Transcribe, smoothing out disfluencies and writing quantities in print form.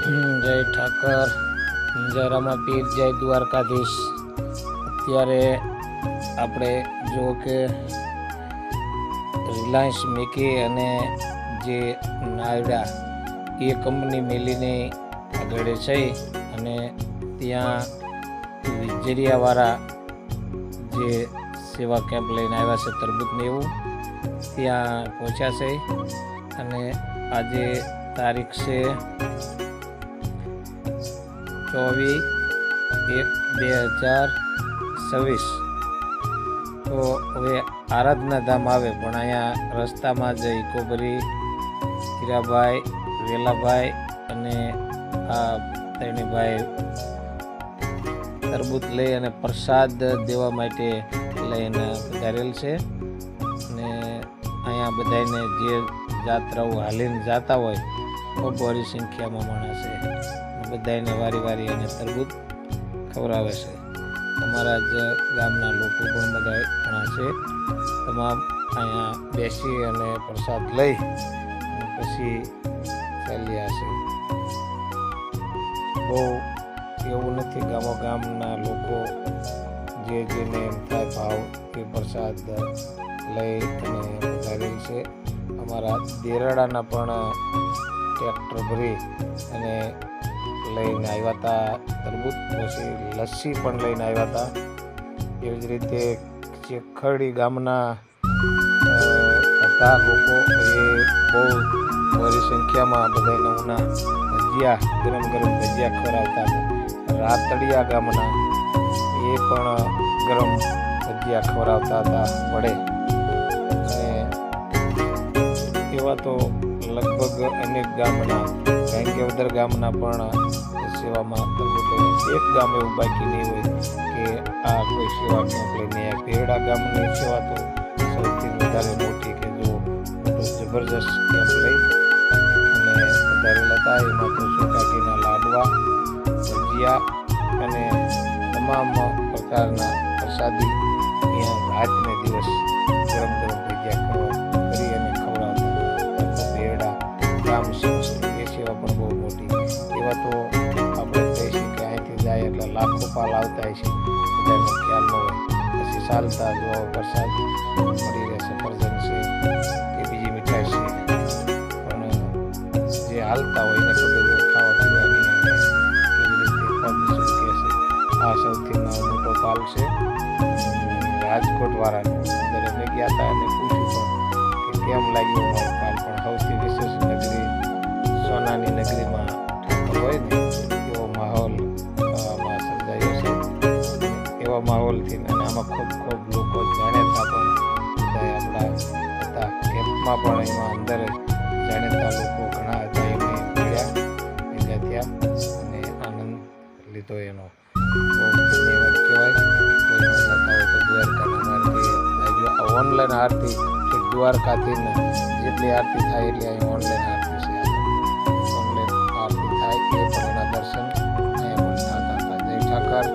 જય ઠાકર, જય રામાપીર, જય દ્વારકાધીશ। અત્યારે આપણે જો કે રિલાયન્સ મેકી અને જે નાયડા એ કંપની મેલીને આગળ છે અને ત્યાં વિજરિયાવાળા જે સેવા કેમ્પ લઈને આવ્યા છે તરબૂચને એવું ત્યાં પહોંચ્યા છે અને આજે તારીખ છે 24/1/2026। તો હવે આરાધના ધામ આવે પણ અહીંયા રસ્તામાં જ ઇકોબરી, હીરાભાઈ, વેલાભાઈ અને આ ત્રણેયભાઈ તરબૂચ લઈ અને પ્રસાદ દેવા માટે લઈને પધારેલ છે અને અહીંયા બધાને જે જાત્રાઓ હાલીને જતા હોય ખૂબ બધી સંખ્યામાં માણસ છે, બધાને વારી વારી અને તરબૂચ ખવડાવે છે। તમારા જ ગામના લોકો પણ બધા ઘણા છે, તમામ અહીંયા બેસી અને પ્રસાદ લઈ અને પછી ચાલ્યા છે। બહુ એવું નથી, ગામના લોકો જેને એમ થાય ભાવ એ પ્રસાદ લઈ અને પધારેલ છે। અમારા દેરાડાના પણ ટ્રેક્ટર ભરી અને લઈને આવ્યા હતા તરબૂચ, પછી લસ્સી પણ લઈને આવ્યા હતા। એવી જ રીતે ચેખરડી ગામના હતા લોકો, એ બહુ બધી સંખ્યામાં બધાને ઉના ભજીયા, ગરમ ગરમ ભજીયા ખવડાવતા હતા। રાતડિયા ગામના એ પણ ગરમ ભજીયા ખવડાવતા હતા વડે, અને એવા તો લગભગ અનેક ગામના, ગાંગેવદર ગામના પણ સેવામાં એક ગામ એવું બાકી નહીં હોય કે આ કોઈ સેવા કેમ્પ લઈને આવ્યા। ભેરડા ગામની સેવા તો સૌથી વધારે મોટી, કે જો જબરજસ્ત કેમ્પ લઈ અને વધારેલા હતા। એમાં તો સોકાકીના લાડવા, ભજીયા અને તમામ પ્રકારના પ્રસાદી અહીંયા રાતને દિવસ ગરમ ગરમ ભજીયા કરી અને ખવડાવતા। ભેરડા ગામ સમસ્ત એ સેવા પણ બહુ મોટી, એવા તો આપણે કહી શકીએ કે અહીંથી જાય એટલે લાખો પાલ આવતા હોય છે, બધાનો ખ્યાલ ન હોય। પછી ચાલતા જો વરસાદ મળી રહે, સફરજન છે કે બીજી મીઠાઈ છે, પણ જે હાલતા હોય એને ખબર હોય ખાવા પીવાની અને કેવી રીતે પગ છૂટકે છે। આ સૌથી મોટો પાલ છે રાજકોટ વાળાનો। અંદર અમે ગયા હતા અને પૂછ્યું પણ કે કેમ લાગ્યો અમારો પાલ, પણ સૌથી વિશેષ નગરી સોનાની નગરીમાં ઠાકર હોય ને એવો માહોલ સર્જાયો છે। એવા માહોલથી અને આમાં ખૂબ લોકો જાણ્યા પણ બધા આપણા હતા કેમ્પમાં, પણ એમાં અંદર જાણ્યા લોકો ઘણા હતા, એમને મળ્યા, ભેગા થયા અને આનંદ લીધો એનો। બહુ ધન્યવાદ કહેવાય। કોઈ ન જતા હોય તો દ્વારકાના માર્ગે ઓનલાઈન આરતી દ્વારકાથી જેટલી આરતી થાય એટલી અહીં ઓનલાઈન આરતી છે, ઓનલાઈન આરતી થાય એ પણ એના દર્શન અહીંયા પણ થતા હતા। જય ઠાકર।